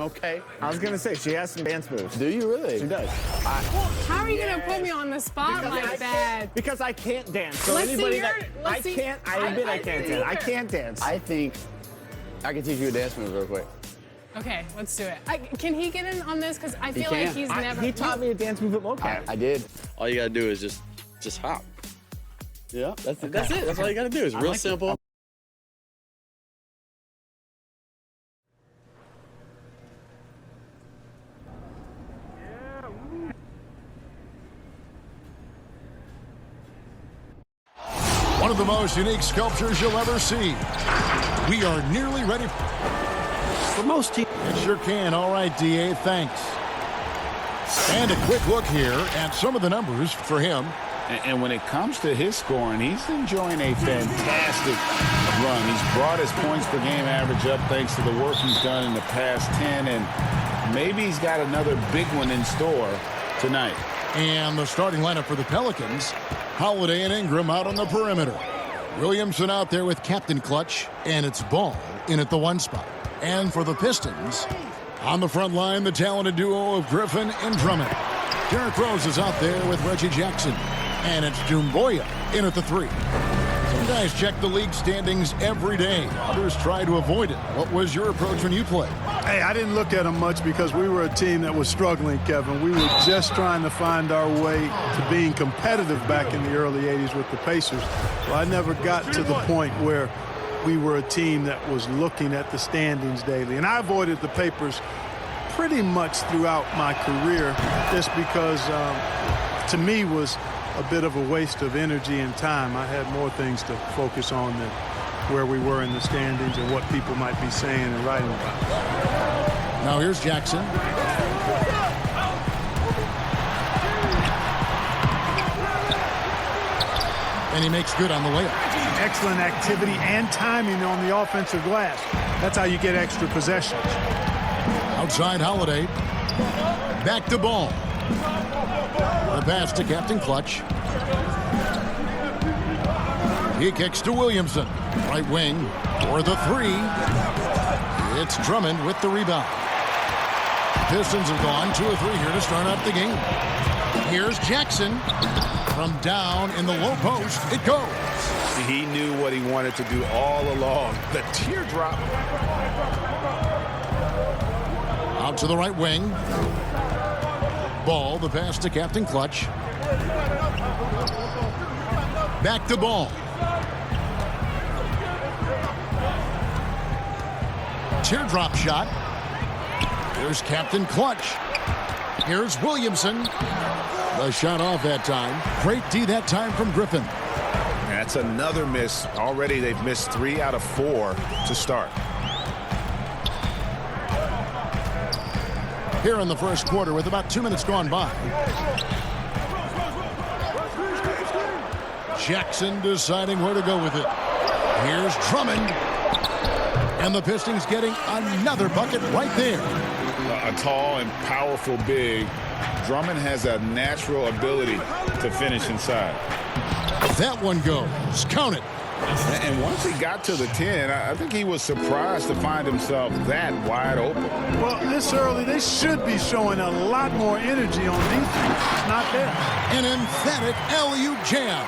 Okay. I was going to say, she has some dance moves. Do you really? She does. Well, how are you going to put me on the spot like that? Because I can't dance. So Let's anybody see that your- I let's see- can't, I admit I can't dance. I can't dance. I think I can teach you a dance move real quick. Okay, let's do it. Can he get in on this? Because I feel can. like he's never. He taught me a dance move at MoCap. I did. All you gotta do is just hop. Yeah, that's it. That's all you gotta do. It's real like it. simple. One of the most unique sculptures you'll ever see. We are nearly ready. For most teams. It sure can. All right, DA, thanks. And a quick look here at some of the numbers for him. And when it comes to his scoring, he's enjoying a fantastic run. He's brought his points per game average up thanks to the work he's done in the past 10, and maybe he's got another big one in store tonight. And the starting lineup for the Pelicans, Holiday and Ingram out on the perimeter. Williamson out there with Captain Clutch, and it's Ball in at the 1 spot. And for the Pistons, on the front line, the talented duo of Griffin and Drummond. Derrick Rose is out there with Reggie Jackson. And it's Doumbouya in at the 3. Some guys check the league standings every day. Others try to avoid it. What was your approach when you played? Hey, I didn't look at them much because we were a team that was struggling, Kevin. We were just trying to find our way to being competitive back in the early 80s with the Pacers. Well, I never got to the point where we were a team that was looking at the standings daily. And I avoided the papers pretty much throughout my career just because, to me, was a bit of a waste of energy and time. I had more things to focus on than where we were in the standings and what people might be saying and writing about. Now here's Jackson. And he makes good on the layup. Excellent activity and timing on the offensive glass. That's how you get extra possessions. Outside Holiday. Back to Ball. The pass to Captain Clutch. He kicks to Williamson. Right wing for the 3. It's Drummond with the rebound. Pistons have gone 2 of 3 here to start out the game. Here's Jackson. From down in the low post, it goes. He knew what he wanted to do all along. The teardrop. Out to the right wing. Ball, the pass to Captain Clutch. Back to Ball. Teardrop shot. Here's Captain Clutch. Here's Williamson. The shot off that time. Great D that time from Griffin. That's another miss. Already they've missed 3 out of 4 to start. Here in the first quarter with about 2 minutes gone by. Jackson deciding where to go with it. Here's Drummond. And the Pistons getting another bucket right there. A tall and powerful big. Drummond has a natural ability to finish inside. That one goes. Count it. And once he got to the 10, I think he was surprised to find himself that wide open. Well, this early, they should be showing a lot more energy on defense. It's not there. An emphatic alley-oop jam.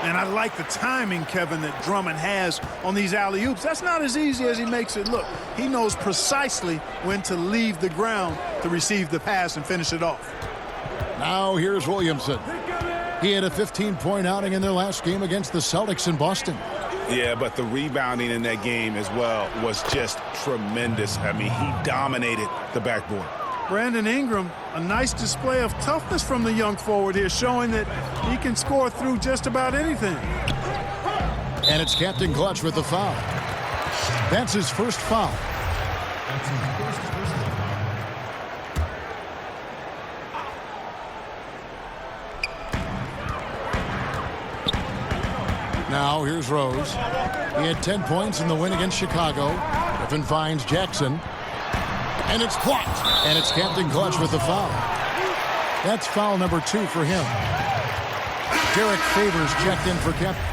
And I like the timing, Kevin, that Drummond has on these alley-oops. That's not as easy as he makes it look. He knows precisely when to leave the ground to receive the pass and finish it off. Now here's Williamson. He had a 15-point outing in their last game against the Celtics in Boston. Yeah, but the rebounding in that game as well was just tremendous. I mean, he dominated the backboard. Brandon Ingram, a nice display of toughness from the young forward here, showing that he can score through just about anything. And it's Captain Clutch with the foul. That's his first foul. Now here's Rose. He had 10 points in the win against Chicago. Griffin finds Jackson. And it's blocked. And it's Captain Clutch with the foul. That's foul number 2 for him. Derek Favors checked in for Captain.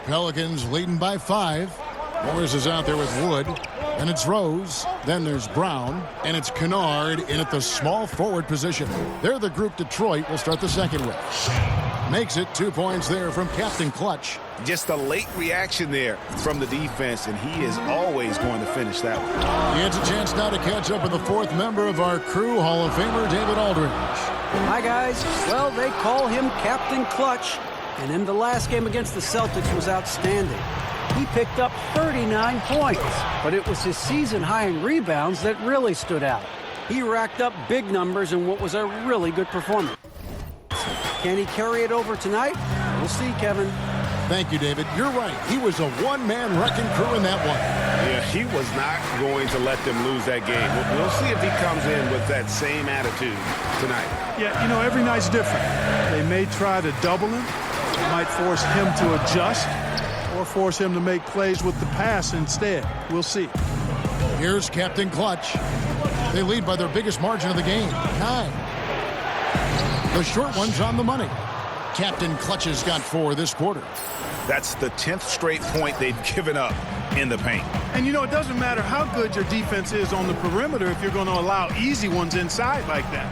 Pelicans leading by 5. Morris is out there with Wood. And it's Rose. Then there's Brown. And it's Kennard in at the small forward position. They're the group Detroit will start the second with. Makes it 2 points there from Captain Clutch. Just a late reaction there from the defense, and he is always going to finish that one. He gets a chance now to catch up with the 4th member of our crew, Hall of Famer David Aldridge. Hi, guys. Well, they call him Captain Clutch, and in the last game against the Celtics was outstanding. He picked up 39 points, but it was his season high in rebounds that really stood out. He racked up big numbers in what was a really good performance. Can he carry it over tonight? We'll see, Kevin. Thank you, David. You're right. He was a one-man wrecking crew in that one. Yeah, he was not going to let them lose that game. We'll see if he comes in with that same attitude tonight. Yeah, you know, every night's different. They may try to double him, might force him to adjust, or force him to make plays with the pass instead. We'll see. Here's Captain Clutch. They lead by their biggest margin of the game, 9. The short one's on the money. Captain Clutch has got 4 this quarter. That's the 10th straight point they've given up in the paint. And, you know, it doesn't matter how good your defense is on the perimeter if you're going to allow easy ones inside like that.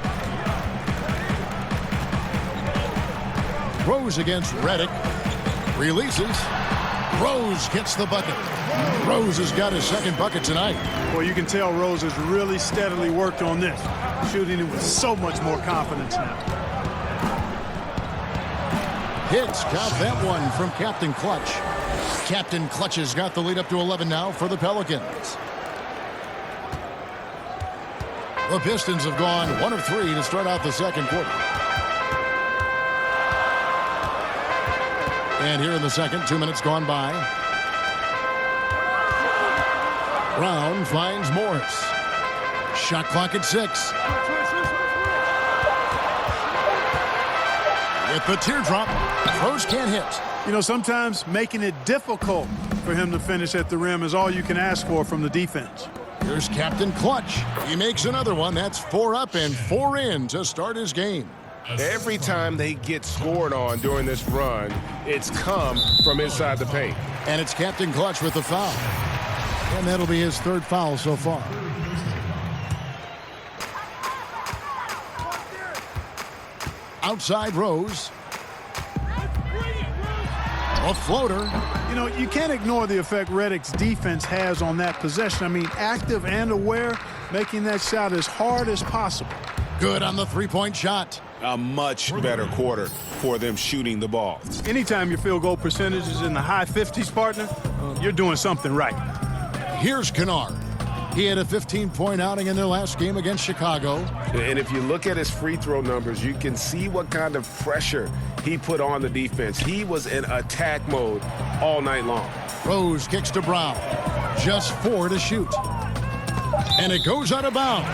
Rose against Redick. Releases. Rose gets the bucket. Rose has got his second bucket tonight. Well, you can tell Rose has really steadily worked on this, shooting it with so much more confidence now. Hicks got that one from Captain Clutch. Captain Clutch has got the lead up to 11 now for the Pelicans. The Pistons have gone 1 of 3 to start out the second quarter. And here in the second, 2 minutes gone by. Brown finds Morris. Shot clock at 6. With the teardrop, Rose can't hit. You know, sometimes making it difficult for him to finish at the rim is all you can ask for from the defense. Here's Captain Clutch. He makes another one. That's 4 up and 4 in to start his game. Every time they get scored on during this run, it's come from inside the paint. And it's Captain Clutch with the foul. And that'll be his 3rd foul so far. Outside Rose. A floater. You know, you can't ignore the effect Redick's defense has on that possession. I mean, active and aware, making that shot as hard as possible. Good on the 3-point shot. A much better quarter for them shooting the ball. Anytime your field goal percentage is in the high 50s, partner, you're doing something right. Here's Kennard. He had a 15-point outing in their last game against Chicago. And if you look at his free throw numbers, you can see what kind of pressure he put on the defense. He was in attack mode all night long. Rose kicks to Brown. Just 4 to shoot. And it goes out of bounds.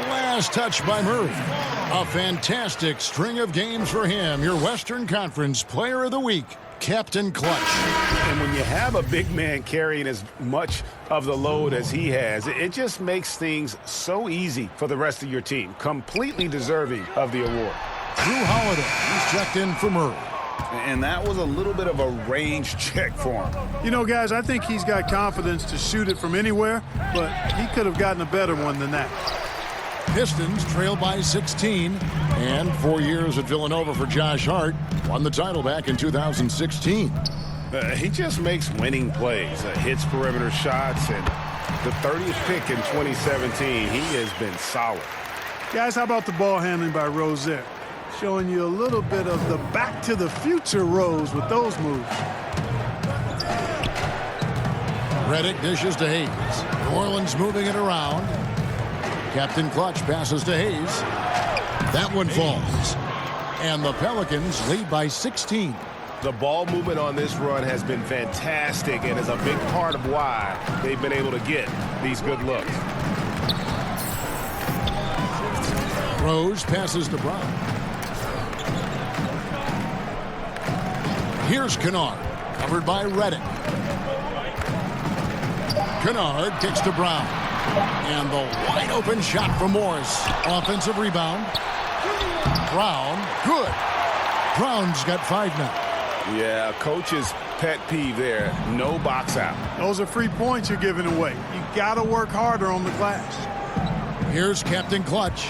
Last touch by Murray. A fantastic string of games for him. Your Western Conference Player of the Week, Captain Clutch. And when you have a big man carrying as much of the load as he has, it just makes things so easy for the rest of your team. Completely deserving of the award. Drew Holiday, he's checked in for Murray. And that was a little bit of a range check for him. You know, guys, I think he's got confidence to shoot it from anywhere, but he could have gotten a better one than that. Pistons trail by 16. And 4 years at Villanova for Josh Hart. Won the title back in 2016. He just makes winning plays, hits perimeter shots, and the 30th pick in 2017, he has been solid. Guys, how about the ball handling by Rose there? Showing you a little bit of the back to the future Rose with those moves. Redick dishes to Hayes. New Orleans moving it around. Captain Clutch passes to Hayes. That one falls. And the Pelicans lead by 16. The ball movement on this run has been fantastic and is a big part of why they've been able to get these good looks. Rose passes to Brown. Here's Kennard, covered by Redick. Kennard kicks to Brown. And the wide open shot from Morris. Offensive rebound. Brown, good. Brown's got 5 now. Yeah, coaches pet peeve there. No box out. Those are free points you're giving away. You got to work harder on the glass. Here's Captain Clutch.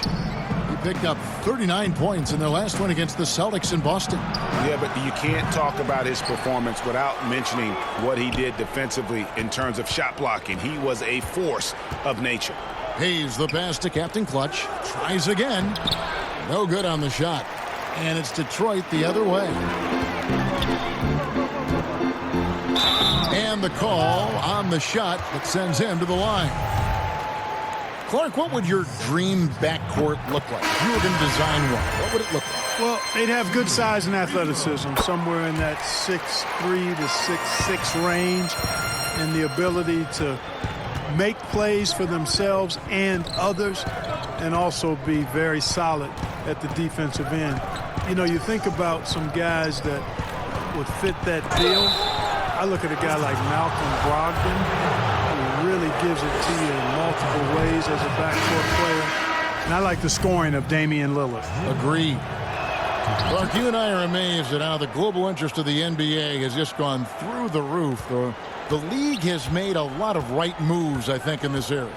He picked up 39 points in their last one against the Celtics in Boston. Yeah, but you can't talk about his performance without mentioning what he did defensively in terms of shot blocking. He was a force of nature. Hayes the pass to Captain Clutch. Tries again. No good on the shot. And it's Detroit the other way. And the call on the shot that sends him to the line. Clark, what would your dream backcourt look like? If you were going to design one, what would it look like? Well, they'd have good size and athleticism, somewhere in that 6'3" to 6'6" range, and the ability to make plays for themselves and others, and also be very solid at the defensive end. You know, you think about some guys that would fit that bill. I look at a guy like Malcolm Brogdon, who really gives it to you in multiple ways as a backcourt player. And I like the scoring of Damian Lillard. Agreed. Clark, you and I are amazed at how the global interest of the NBA has just gone through the roof. The league has made a lot of right moves, I think, in this area.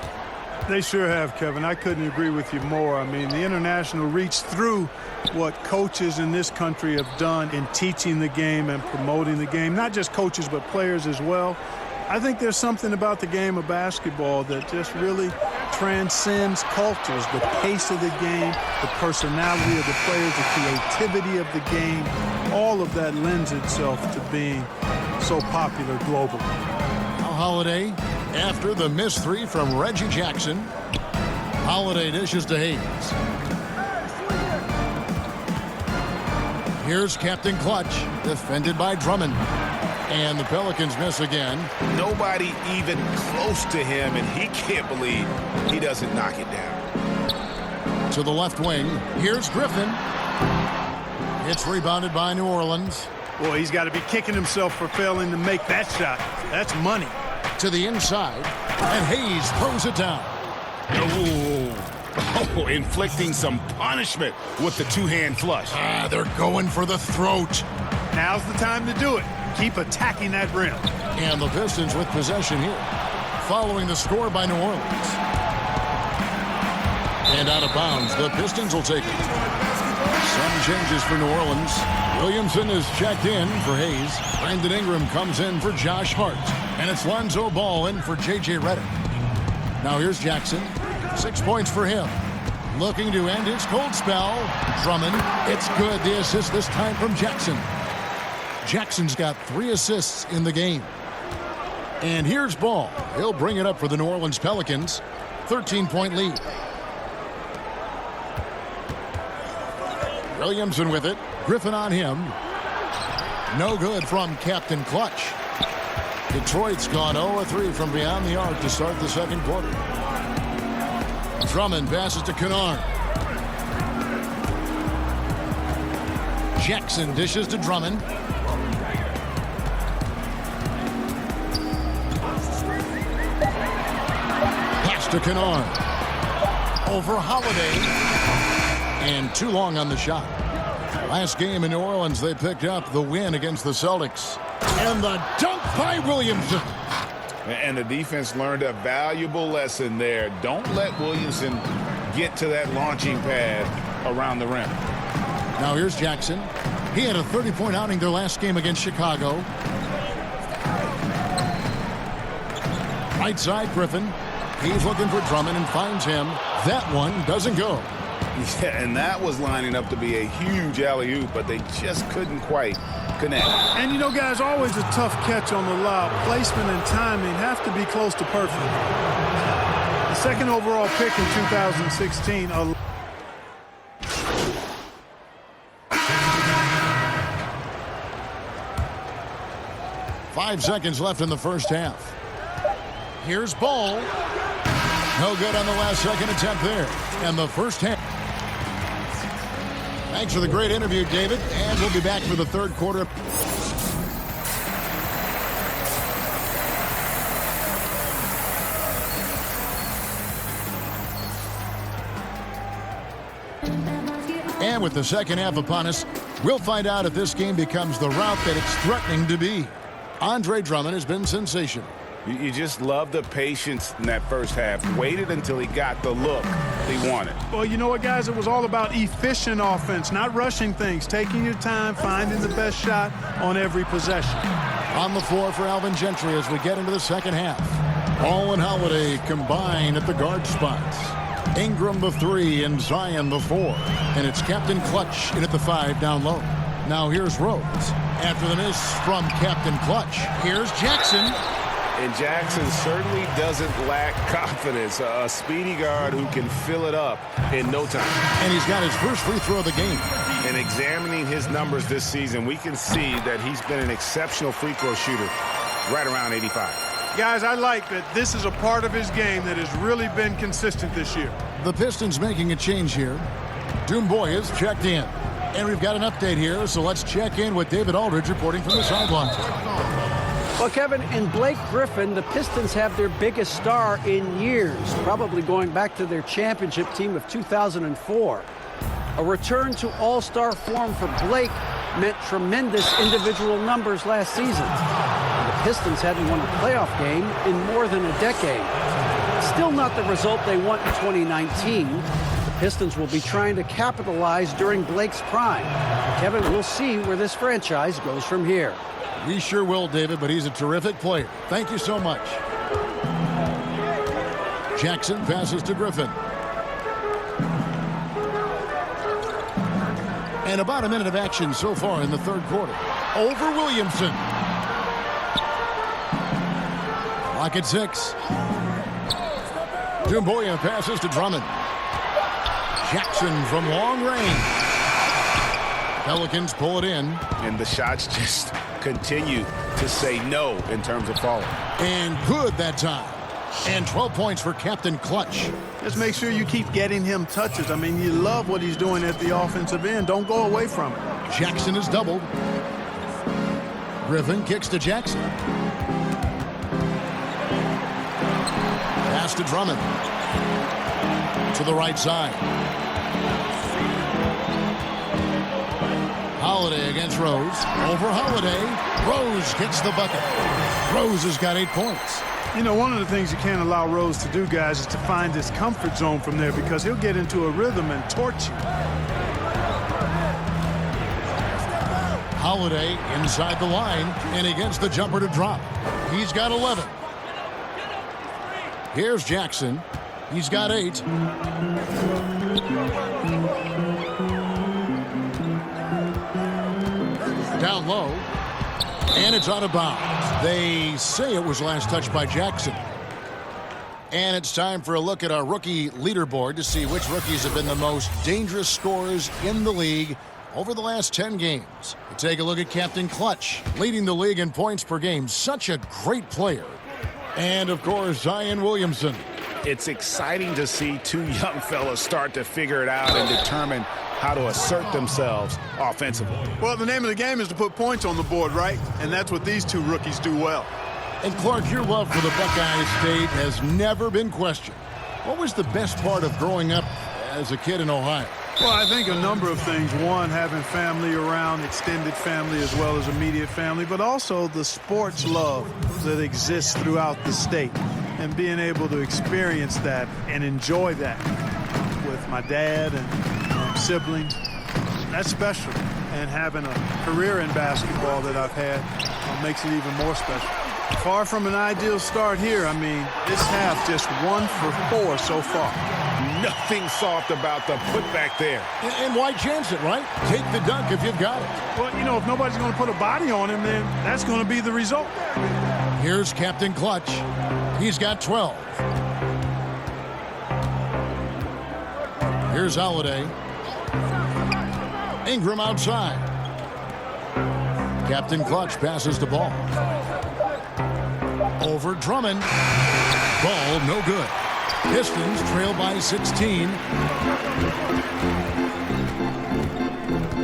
They sure have, Kevin. I couldn't agree with you more. I mean, the international reach through what coaches in this country have done in teaching the game and promoting the game. Not just coaches, but players as well. I think there's something about the game of basketball that just really transcends cultures. The pace of the game, the personality of the players, the creativity of the game, all of that lends itself to being so popular globally. Now Holiday, after the missed three from Reggie Jackson. Holiday dishes to Hayes. Here's Captain Clutch, defended by Drummond. And the Pelicans miss again. Nobody even close to him, and he can't believe he doesn't knock it down. To the left wing, here's Griffin. It's rebounded by New Orleans. Boy, he's got to be kicking himself for failing to make that shot. That's money. To the inside, and Hayes throws it down. Oh, inflicting some punishment with the two-hand flush. They're going for the throat. Now's the time to do it. Keep attacking that rim. And the Pistons with possession here, following the score by New Orleans. And out of bounds, the Pistons will take it. Some changes for New Orleans. Williamson is checked in for Hayes. Brandon Ingram comes in for Josh Hart. And it's Lonzo Ball in for J.J. Redick. Now here's Jackson. 6 points for him. Looking to end his cold spell. Drummond. It's good. The assist this time from Jackson. Jackson's got 3 assists in the game. And here's Ball. He'll bring it up for the New Orleans Pelicans. 13-point lead. Williamson with it. Griffin on him. No good from Captain Clutch. Detroit's gone 0-3 from beyond the arc to start the second quarter. Drummond passes to Kennard. Jackson dishes to Drummond. Pass to Kennard. Over Holiday. And too long on the shot. Last game in New Orleans, they picked up the win against the Celtics. And the dunk by Williamson. And the defense learned a valuable lesson there. Don't let Williamson get to that launching pad around the rim. Now here's Jackson. He had a 30-point outing their last game against Chicago. Right side, Griffin. He's looking for Drummond and finds him. That one doesn't go. Yeah, and that was lining up to be a huge alley-oop, but they just couldn't quite connect. And, you know, guys, always a tough catch on the lob. Placement and timing have to be close to perfect. The second overall pick in 2016. Five seconds left in the first half. Here's Ball. No good on the last second attempt there. And the first half. Thanks for the great interview, David. And we'll be back for the third quarter. And with the second half upon us, we'll find out if this game becomes the route that it's threatening to be. Andre Drummond has been sensational. You just love the patience in that first half. Waited until he got the look he wanted. Well, you know what, guys? It was all about efficient offense, not rushing things, taking your time, finding the best shot on every possession. On the floor for Alvin Gentry as we get into the second half. Ball and Holiday combine at the guard spots. Ingram the 3 and Zion the 4. And it's Captain Clutch in at the 5 down low. Now here's Rose. After the miss from Captain Clutch, here's Jackson. And Jackson certainly doesn't lack confidence. A speedy guard who can fill it up in no time. And he's got his first free throw of the game. And examining his numbers this season, we can see that he's been an exceptional free throw shooter, right around 85. Guys, I like that this is a part of his game that has really been consistent this year. The Pistons making a change here. Doomboy is checked in. And we've got an update here, so let's check in with David Aldridge reporting from the sideline. Well, Kevin, in Blake Griffin, the Pistons have their biggest star in years, probably going back to their championship team of 2004. A return to all-star form for Blake meant tremendous individual numbers last season. The Pistons hadn't won a playoff game in more than a decade. Still not the result they want in 2019. The Pistons will be trying to capitalize during Blake's prime. Kevin, we'll see where this franchise goes from here. We sure will, David, but he's a terrific player. Thank you so much. Jackson passes to Griffin. And about a minute of action so far in the third quarter. Over Williamson. Clock at 6. Doumbouya passes to Drummond. Jackson from long range. Pelicans pull it in. And the shots just continue to say no in terms of falling. And good that time. And 12 points for Captain Clutch. Just make sure you keep getting him touches. I mean, you love what he's doing at the offensive end. Don't go away from it. Jackson is doubled. Griffin kicks to Jackson. Pass to Drummond. To the right side. Holiday against Rose. Over Holiday. Rose gets the bucket. Rose has got 8 points. You know, one of the things you can't allow Rose to do, guys, is to find his comfort zone from there because he'll get into a rhythm and torch you. Holiday inside the line, and he gets the jumper to drop. He's got 11. Here's Jackson. He's got 8. Down low, and it's out of bounds. They say it was last touched by Jackson. And it's time for a look at our rookie leaderboard to see which rookies have been the most dangerous scorers in the league over the last 10 games. We take a look at Captain Clutch, leading the league in points per game. Such a great player. And, of course, Zion Williamson. It's exciting to see two young fellas start to figure it out and determine how to assert themselves offensively. Well, the name of the game is to put points on the board, right? And that's what these two rookies do well. And, Clark, your love for the Buckeye State has never been questioned. What was the best part of growing up as a kid in Ohio? Well, I think a number of things. One, having family around, extended family as well as immediate family, but also the sports love that exists throughout the state and being able to experience that and enjoy that with my dad and siblings. That's special. And having a career in basketball that I've had makes it even more special. Far from an ideal start here. I mean, this half just 1 for 4 so far. Nothing soft about the putback there. And why chance it, right? Take the dunk if you've got it. Well, you know, if nobody's going to put a body on him, then that's going to be the result. Here's Captain Clutch. He's got 12. Here's Holiday. Ingram outside. Captain Clutch passes the ball. Over Drummond. Ball no good. Pistons trail by 16.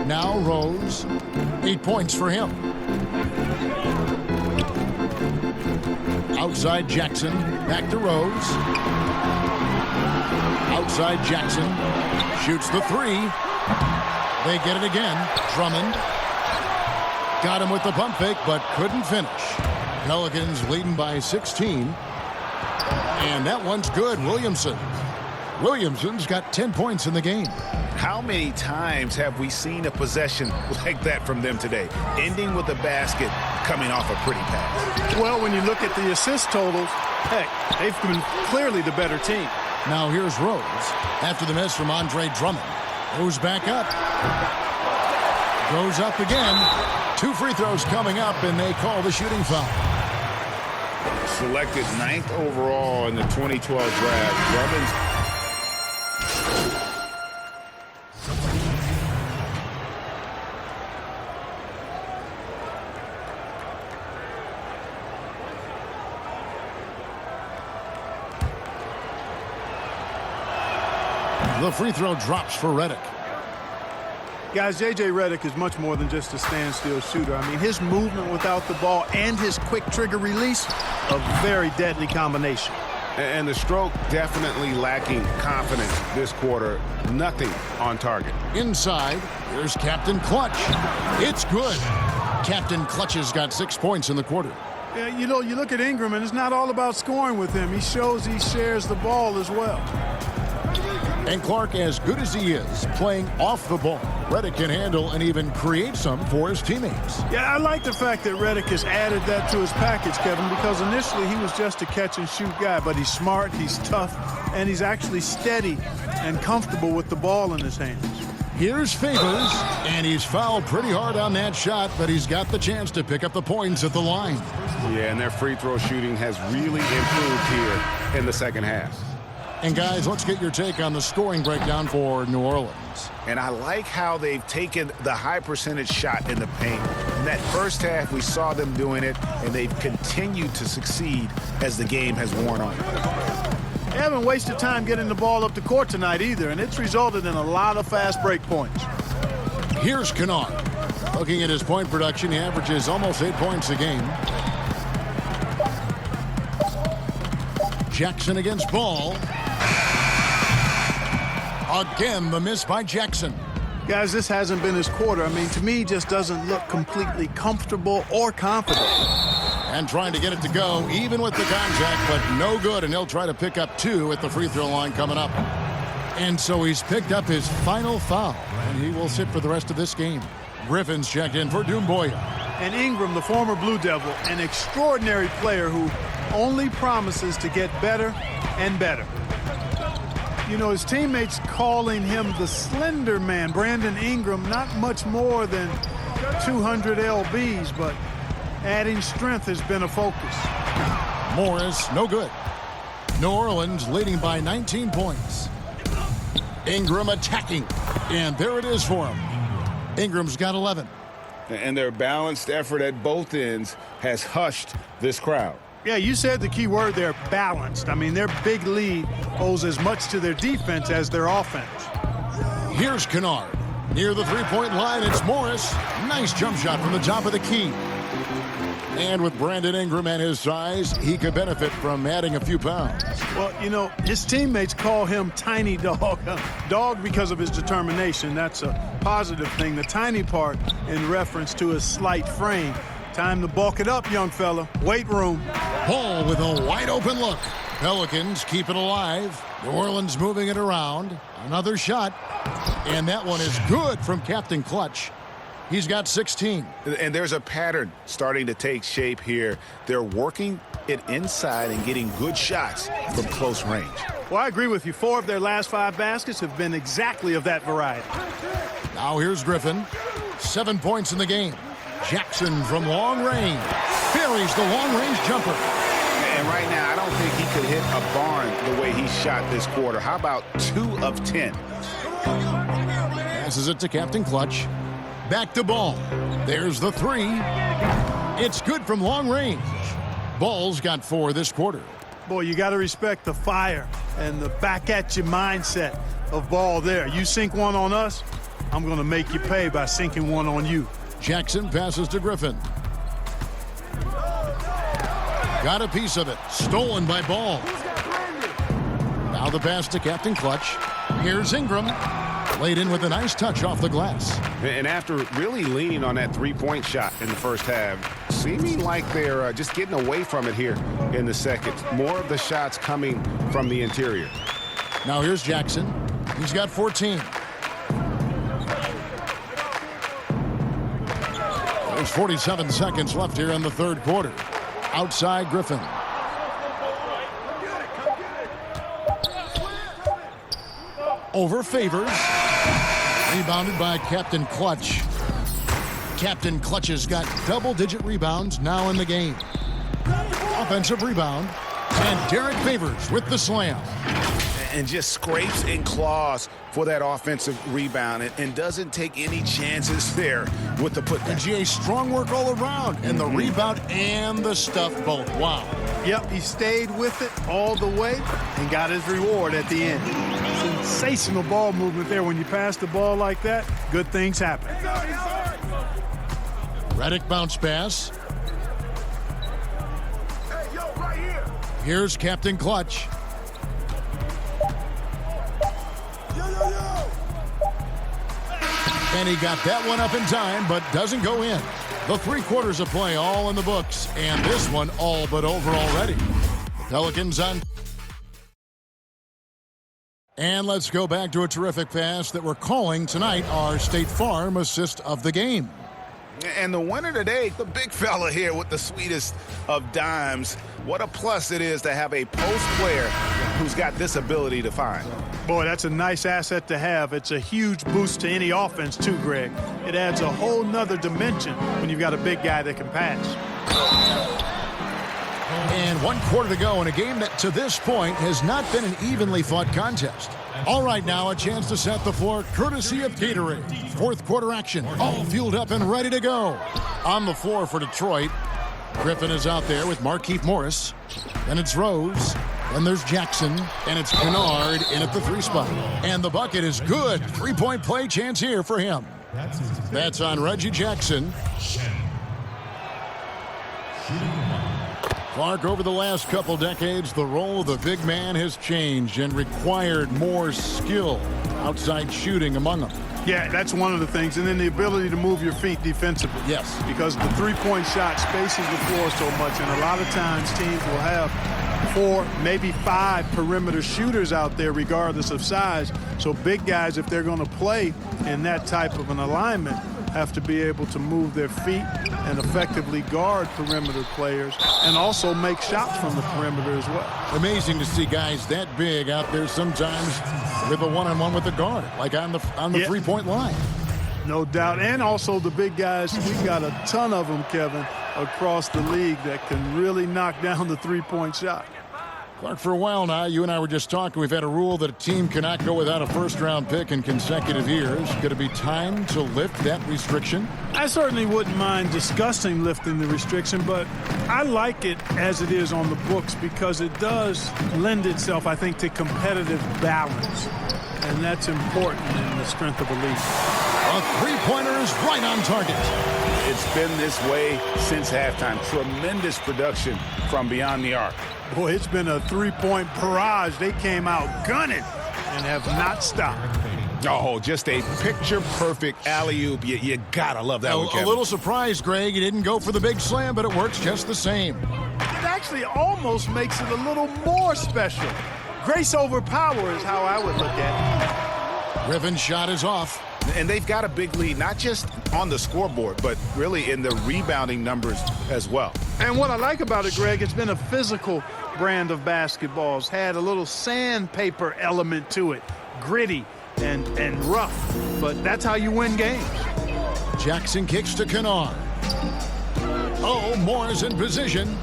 Now Rose. 8 points for him. Outside Jackson. Back to Rose. Outside Jackson. Shoots the 3. They get it again. Drummond. Got him with the pump fake, but couldn't finish. Pelicans leading by 16. And that one's good. Williamson's got 10 points in the game. How many times have we seen a possession like that from them today, ending with a basket coming off a pretty pass? Well, when you look at the assist totals, hey, they've been clearly the better team. Now here's Rose. After the miss from Andre Drummond. Goes back up. Goes up again. 2 free throws coming up, and they call the shooting foul. Selected 9th overall in the 2012 draft. Drummond's The free throw drops for Redick. Guys, J.J. Redick is much more than just a standstill shooter. I mean, his movement without the ball and his quick trigger release, a very deadly combination. and the stroke definitely lacking confidence this quarter. Nothing on target. Inside, here's Captain Clutch. It's good. Captain Clutch has got 6 points in the quarter. Yeah, you know, you look at Ingram, and it's not all about scoring with him. He shows he shares the ball as well. And Clark, as good as he is, playing off the ball, Redick can handle and even create some for his teammates. Yeah, I like the fact that Redick has added that to his package, Kevin, because initially he was just a catch-and-shoot guy, but he's smart, he's tough, and he's actually steady and comfortable with the ball in his hands. Here's Favors, and he's fouled pretty hard on that shot, but he's got the chance to pick up the points at the line. Yeah, and their free throw shooting has really improved here in the second half. And guys, let's get your take on the scoring breakdown for New Orleans. And I like how they've taken the high percentage shot in the paint. In that first half, we saw them doing it, and they've continued to succeed as the game has worn on. They haven't wasted time getting the ball up the court tonight either, and it's resulted in a lot of fast break points. Here's Kennard. Looking at his point production, he averages almost 8 points a game. Jackson against Ball. Again, the miss by Jackson. Guys, this hasn't been his quarter. I mean, to me, just doesn't look completely comfortable or confident. And trying to get it to go, even with the contact, but no good, and he'll try to pick up 2 at the free throw line coming up. And so he's picked up his final foul, and he will sit for the rest of this game. Griffin's checked in for Doumbouya. And Ingram, the former Blue Devil, an extraordinary player who only promises to get better and better. You know, his teammates calling him the Slender Man. Brandon Ingram, not much more than 200 lbs, but adding strength has been a focus. Morris, no good. New Orleans leading by 19 points. Ingram attacking, and there it is for him. Ingram's got 11. And their balanced effort at both ends has hushed this crowd. Yeah, you said the key word there, balanced. I mean, their big lead owes as much to their defense as their offense. Here's Kennard. Near the three-point line, it's Morris. Nice jump shot from the top of the key. And with Brandon Ingram and his size, he could benefit from adding a few pounds. Well, you know, his teammates call him Tiny Dog. Dog because of his determination. That's a positive thing. The tiny part in reference to his slight frame. Time to bulk it up, young fella. Weight room. Ball with a wide open look. Pelicans keep it alive. New Orleans moving it around. Another shot. And that one is good from Captain Clutch. He's got 16. And there's a pattern starting to take shape here. They're working it inside and getting good shots from close range. Well, I agree with you. 4 of their last 5 baskets have been exactly of that variety. Now here's Griffin. 7 points in the game. Jackson from long range. Buries the long-range jumper. And right now, I don't think he could hit a barn the way he shot this quarter. How about 2 of 10? Passes it to Captain Clutch. Back to Ball. There's the 3. It's good from long range. Ball's got 4 this quarter. Boy, you got to respect the fire and the back-at-you mindset of Ball there. You sink one on us, I'm going to make you pay by sinking one on you. Jackson passes to Griffin. Got a piece of it. Stolen by Ball. Now the pass to Captain Clutch. Here's Ingram. Laid in with a nice touch off the glass. And after really leaning on that three-point shot in the first half, seeming like they're just getting away from it here in the second. More of the shots coming from the interior. Now here's Jackson. He's got 14. There's 47 seconds left here in the third quarter. Outside Griffin. Over Favors. Rebounded by Captain Clutch. Captain Clutch has got double-digit rebounds now in the game. Offensive rebound. And Derek Favors with the slam. And just scrapes and claws for that offensive rebound and doesn't take any chances there with the putback. GA, strong work all around, and the rebound and the stuff both. Wow. Yep, he stayed with it all the way and got his reward at the end. Sensational ball movement there. When you pass the ball like that, good things happen. Redick bounce pass. Here's Captain Clutch. And he got that one up in time, but doesn't go in. The 3 quarters of play all in the books, and this one all but over already. The Pelicans on. And let's go back to a terrific pass that we're calling tonight our State Farm assist of the game. And the winner today, the big fella here with the sweetest of dimes. What a plus it is to have a post player who's got this ability to find. Boy, that's a nice asset to have. It's a huge boost to any offense, too, Greg. It adds a whole nother dimension when you've got a big guy that can pass. And 1 quarter to go in a game that, to this point, has not been an evenly fought contest. All right, now a chance to set the floor, courtesy of Gatorade. 4th quarter action, all fueled up and ready to go. On the floor for Detroit, Griffin is out there with Markieff Morris. Then it's Rose. Then there's Jackson. And it's Kennard in at the 3 spot. And the bucket is good. 3-point play chance here for him. That's on Reggie Jackson. Clark, over the last couple decades, the role of the big man has changed and required more skill, outside shooting among them. Yeah, that's one of the things. And then the ability to move your feet defensively. Yes. Because the three-point shot spaces the floor so much. And a lot of times teams will have 4, maybe 5 perimeter shooters out there regardless of size. So big guys, if they're going to play in that type of an alignment, have to be able to move their feet and effectively guard perimeter players and also make shots from the perimeter as well. Amazing to see guys that big out there sometimes with a one-on-one with the guard, like on the 3-point line. No doubt. And also the big guys, we've got a ton of them, Kevin, across the league that can really knock down the 3-point shot. Clark, for a while now, you and I were just talking, we've had a rule that a team cannot go without a first-round pick in consecutive years. Could it be time to lift that restriction? I certainly wouldn't mind discussing lifting the restriction, but I like it as it is on the books because it does lend itself, I think, to competitive balance. And that's important in the strength of a league. A three-pointer is right on target. It's been this way since halftime. Tremendous production from beyond the arc. Boy, it's been a 3-point barrage. They came out gunning and have not stopped. Oh, just a picture-perfect alley-oop. You gotta love that one, Kevin. A little surprised, Greg. He didn't go for the big slam, but it works just the same. It actually almost makes it a little more special. Grace over power is how I would look at it. Griffin's shot is off. And they've got a big lead, not just on the scoreboard, but really in the rebounding numbers as well. And what I like about it, Greg, it's been a physical brand of basketball. It's had a little sandpaper element to it, gritty and rough. But that's how you win games. Jackson kicks to Kennard. Oh, Moore's in position.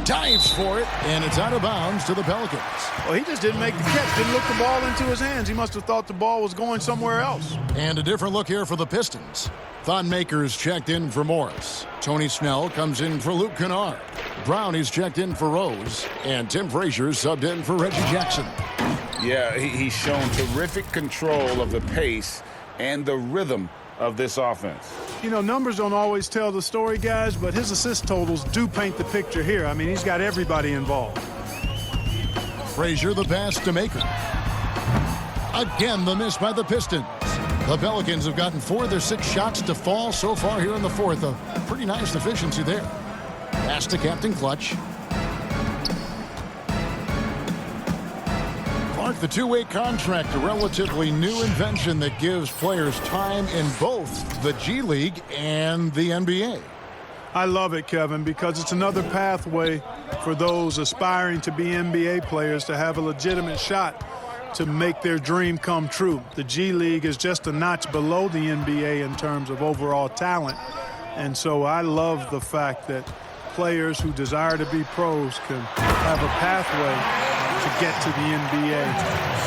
Dives for it, and it's out of bounds to the Pelicans. Well, he just didn't make the catch, didn't look the ball into his hands. He must have thought the ball was going somewhere else. And a different look here for the Pistons. Thon Maker's checked in for Morris. Tony Snell comes in for Luke Kennard. Brownie's checked in for Rose. And Tim Frazier's subbed in for Reggie Jackson. Yeah, he's shown terrific control of the pace and the rhythm of this offense. You know, numbers don't always tell the story, guys, but his assist totals do paint the picture here. I mean, he's got everybody involved. Frazier the pass to Maker. Again, the miss by the Pistons. The Pelicans have gotten 4 of their 6 shots to fall so far here in the fourth. A pretty nice efficiency there. Pass to Captain Clutch. Clark, the two-way contract, a relatively new invention that gives players time in both the G League and the NBA. I love it, Kevin, because it's another pathway for those aspiring to be NBA players to have a legitimate shot to make their dream come true. The G League is just a notch below the NBA in terms of overall talent. And so I love the fact that players who desire to be pros can have a pathway to get to the NBA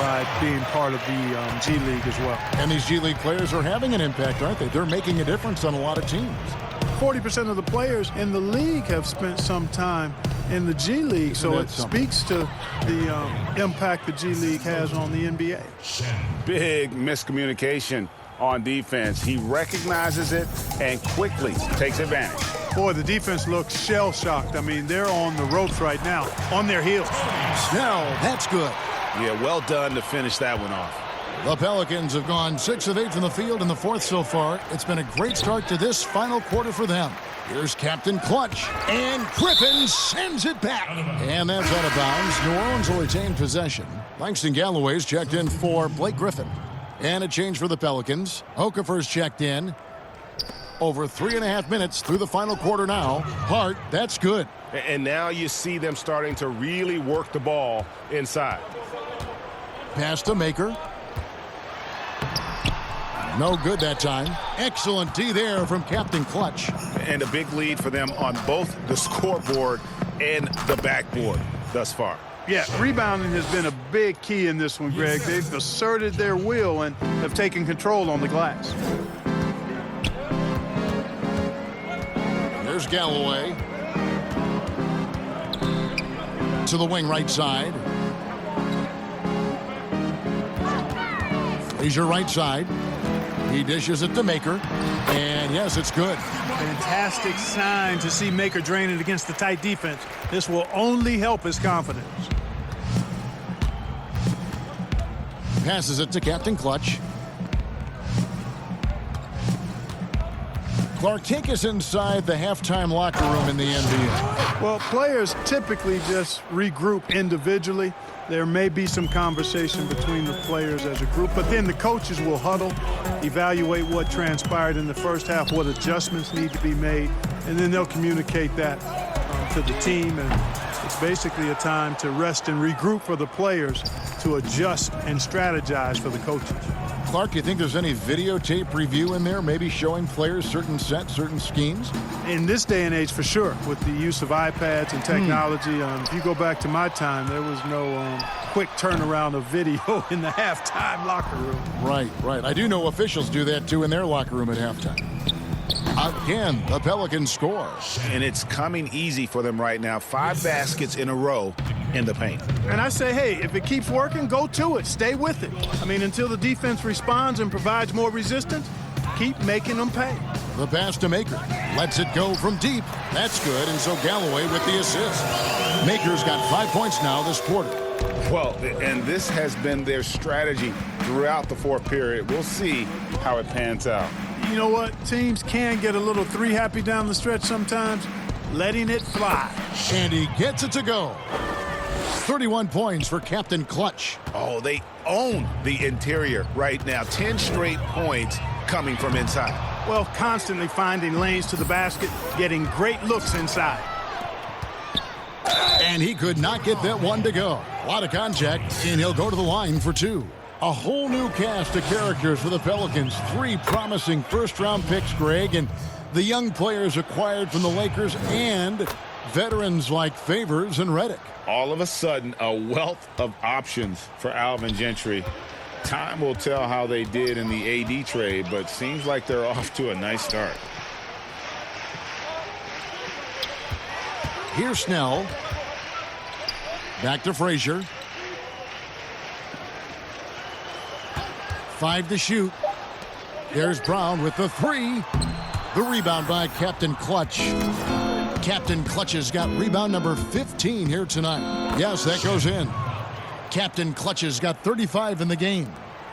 by being part of the G League as well. And these G League players are having an impact, aren't they? They're making a difference on a lot of teams. 40% of the players in the league have spent some time in the G League, so it speaks to the impact the G League has on the NBA. Big miscommunication on defense. He recognizes it and quickly takes advantage. Boy, the defense looks shell-shocked. I mean, they're on the ropes right now, on their heels. Snell, that's good. Yeah, well done to finish that one off. The Pelicans have gone 6 of 8 from the field in the fourth so far. It's been a great start to this final quarter for them. Here's Captain Clutch, and Griffin sends it back. And that's out of bounds. New Orleans will retain possession. Langston Galloway's checked in for Blake Griffin. And a change for the Pelicans. Okafor's checked in. Over 3.5 minutes through the final quarter now. Hart, that's good. And now you see them starting to really work the ball inside. Pass to Maker. No good that time. Excellent D there from Captain Clutch. And a big lead for them on both the scoreboard and the backboard thus far. Yeah, rebounding has been a big key in this one, Greg. They've asserted their will and have taken control on the glass. There's Galloway. To the wing right side. Frazier right side. He dishes it to Maker. And yes, it's good. Fantastic sign to see Maker drain it against the tight defense. This will only help his confidence. Passes it to Captain Clutch. Clark, take us inside the halftime locker room in the NBA. Well, players typically just regroup individually. There may be some conversation between the players as a group, but then the coaches will huddle, evaluate what transpired in the first half, what adjustments need to be made, and then they'll communicate that to the team. And it's basically a time to rest and regroup for the players to adjust and strategize for the coaches. Clark, do you think there's any videotape review in there, maybe showing players certain sets, certain schemes? In this day and age, for sure, with the use of iPads and technology. If you go back to my time, there was no quick turnaround of video in the halftime locker room. Right, right. I do know officials do that, too, in their locker room at halftime. Again, the Pelicans score. And it's coming easy for them right now. 5 baskets in a row in the paint. And I say, hey, if it keeps working, go to it. Stay with it. I mean, until the defense responds and provides more resistance, keep making them pay. The pass to Maker. Lets it go from deep. That's good, and so Galloway with the assist. Maker's got 5 points now this quarter. Well, and this has been their strategy throughout the fourth period. We'll see how it pans out. You know what? Teams can get a little three happy down the stretch sometimes. Letting it fly. And he gets it to go. 31 points for Captain Clutch. Oh, they own the interior right now. 10 straight points coming from inside. Well, constantly finding lanes to the basket, getting great looks inside. And he could not get that one to go. A lot of contact, and he'll go to the line for 2. A whole new cast of characters for the Pelicans. 3 promising first-round picks, Greg, and the young players acquired from the Lakers and veterans like Favors and Redick. All of a sudden, a wealth of options for Alvin Gentry. Time will tell how they did in the AD trade, but seems like they're off to a nice start. Here's Snell. Back to Frazier. 5 to shoot. There's Brown with the 3. The rebound by Captain Clutch. Captain Clutch has got rebound number 15 here tonight. Yes, that goes in. Captain Clutch has got 35 in the game.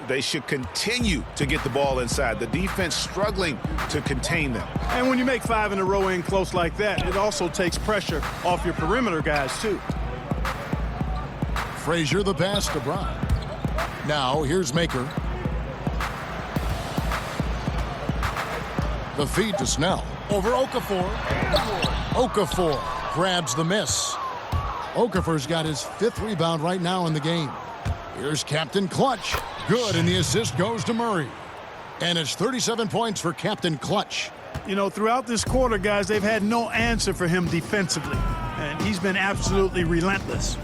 they should continue to get the ball inside. The defense struggling to contain them. And when you make 5 in a row in close like that, it also takes pressure off your perimeter guys, too. Frazier the pass to Brown. Now here's Maker. The feed to Snell. Over Okafor. Okafor grabs the miss. Okafor's got his 5th rebound right now in the game. Here's Captain Clutch. Good, and the assist goes to Murray. And it's 37 points for Captain Clutch. You know, throughout this quarter, guys, they've had no answer for him defensively. And he's been absolutely relentless.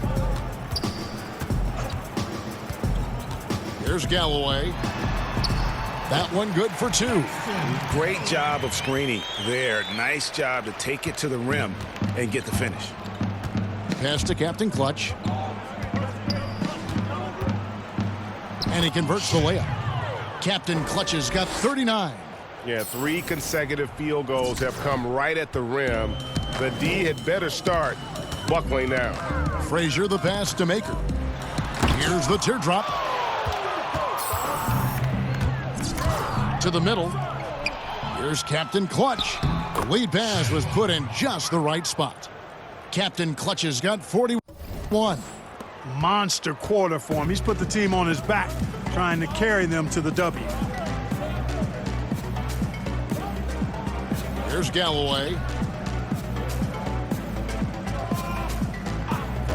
Here's Galloway. That one good for 2. Great job of screening there. Nice job to take it to the rim and get the finish. Pass to Captain Clutch. And he converts the layup. Captain Clutch has got 39. Yeah, 3 consecutive field goals have come right at the rim. The D had better start buckling now. Frazier the pass to Maker. Here's the teardrop. To the middle. Here's Captain Clutch. The lead pass was put in just the right spot. Captain Clutch has got 41. Monster quarter for him. He's put the team on his back, trying to carry them to the W. Here's Galloway.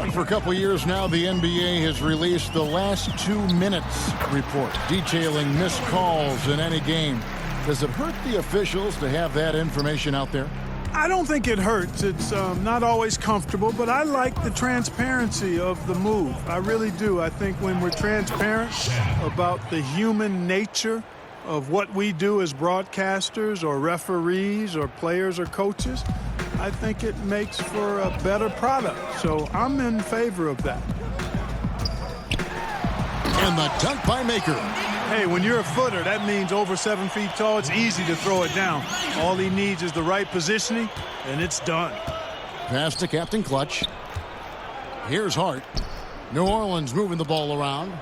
And for a couple years now, the NBA has released the last 2 minutes report detailing missed calls in any game. Does it hurt the officials to have that information out there? I don't think it hurts. It's not always comfortable, but I like the transparency of the move. I really do. I think when we're transparent about the human nature of what we do as broadcasters or referees or players or coaches, I think it makes for a better product. So I'm in favor of that. And the dunk by Maker. Hey, when you're a footer, that means over 7 feet tall, it's easy to throw it down. All he needs is the right positioning, and it's done. Pass to Captain Clutch. Here's Hart. New Orleans moving the ball around.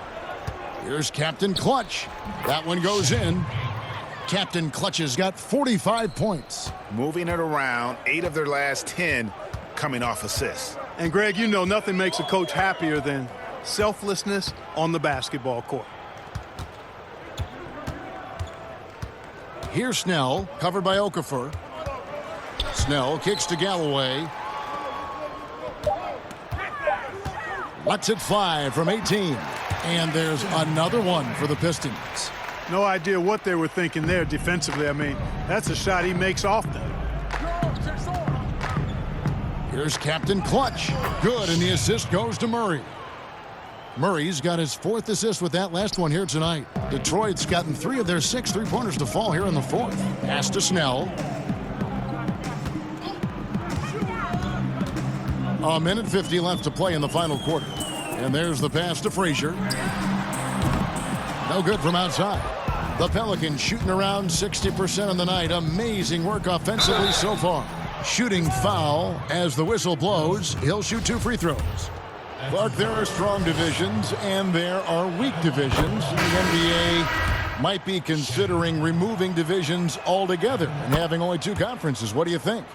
Here's Captain Clutch. That one goes in. Captain Clutch has got 45 points. Moving it around, 8 of their last 10 coming off assists. And, Greg, you know nothing makes a coach happier than selflessness on the basketball court. Here's Snell, covered by Okafor. Snell kicks to Galloway. Lets it fly from 18. And there's another one for the Pistons. No idea what they were thinking there defensively. I mean, that's a shot he makes often. Here's Captain Clutch. Good, and the assist goes to Murray. Murray's got his 4th assist with that last one here tonight. Detroit's gotten 3 of their 6 3-pointers to fall here in the 4th. Pass to Snell. A minute 50 left to play in the final quarter. And there's the pass to Frazier. No good from outside. The Pelicans shooting around 60% on the night. Amazing work offensively so far. Shooting foul as the whistle blows. He'll shoot 2 free throws. Clark, there are strong divisions and there are weak divisions. The NBA might be considering removing divisions altogether and having only 2 conferences. What do you think?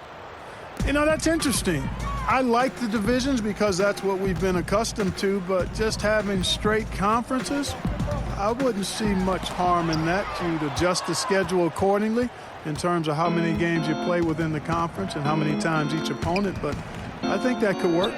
You know, that's interesting. I like the divisions because that's what we've been accustomed to, but just having straight conferences, I wouldn't see much harm in that. You'd adjust the schedule accordingly in terms of how many games you play within the conference and how many times each opponent, but I think that could work.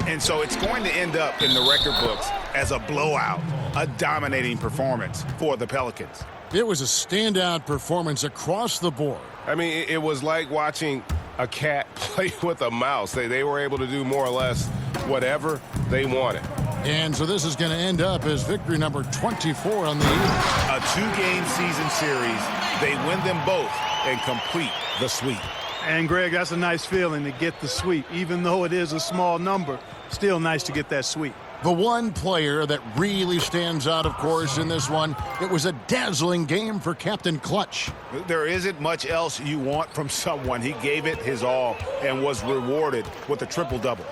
And so it's going to end up in the record books as a blowout, a dominating performance for the Pelicans. It was a standout performance across the board. I mean, it was like watching a cat play with a mouse. They were able to do more or less whatever they wanted. And so this is going to end up as victory number 24 on the year. A 2-game season series. They win them both and complete the sweep. And, Greg, that's a nice feeling to get the sweep. Even though it is a small number, still nice to get that sweep. The one player that really stands out, of course, in this one, it was a dazzling game for Captain Clutch. There isn't much else you want from someone. He gave it his all and was rewarded with a triple-double.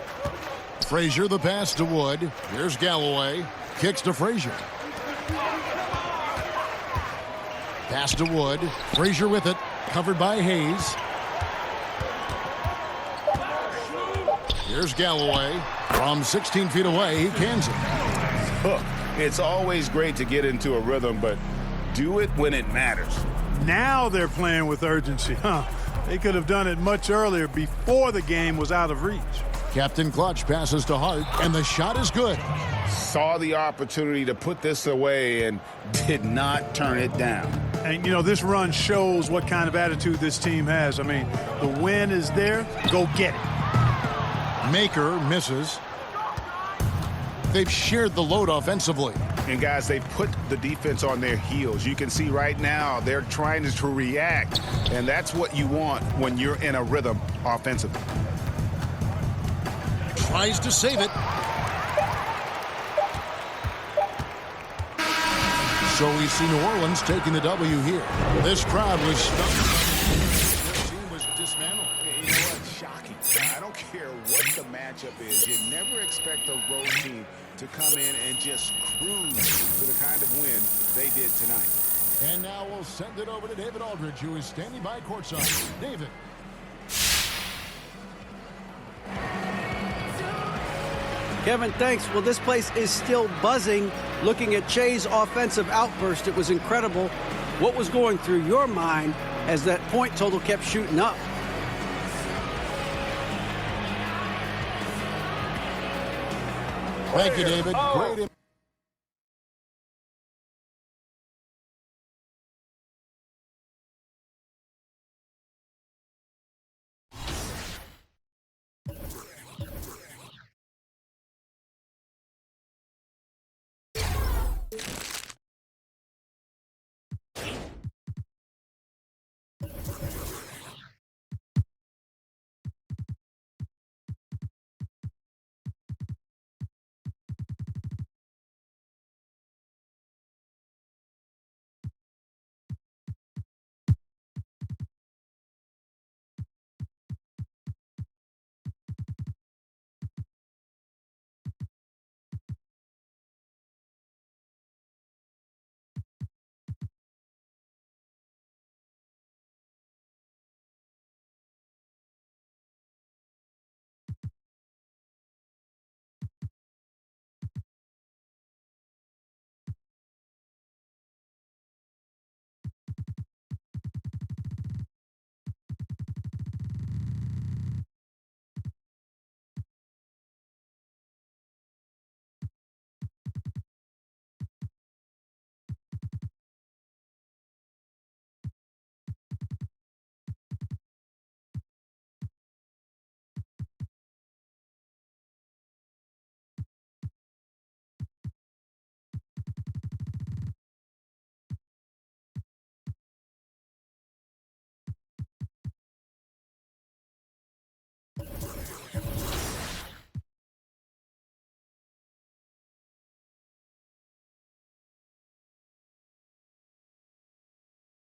Frazier the pass to Wood. Here's Galloway. Kicks to Frazier. Pass to Wood. Frazier with it. Covered by Hayes. Here's Galloway. From 16 feet away, he cans it. Look, it's always great to get into a rhythm, but do it when it matters. Now they're playing with urgency, huh? They could have done it much earlier before the game was out of reach. Captain Clutch passes to Hart, and the shot is good. Saw the opportunity to put this away and did not turn it down. And, you know, this run shows what kind of attitude this team has. I mean, the win is there. Go get it. Maker misses. They've shared the load offensively. And, guys, they put the defense on their heels. You can see right now they're trying to react, and that's what you want when you're in a rhythm offensively. Tries to save it. So we see New Orleans taking the W here. This crowd was stunned. Their team was dismantled. You know what's shocking? I don't care what the matchup is. You never expect a road team to come in and just cruise to the kind of win they did tonight. And now we'll send it over to David Aldridge, who is standing by courtside. David. Kevin, thanks. Well, this place is still buzzing. Looking at Che's offensive outburst, it was incredible. What was going through your mind as that point total kept shooting up? Thank you, David. Great.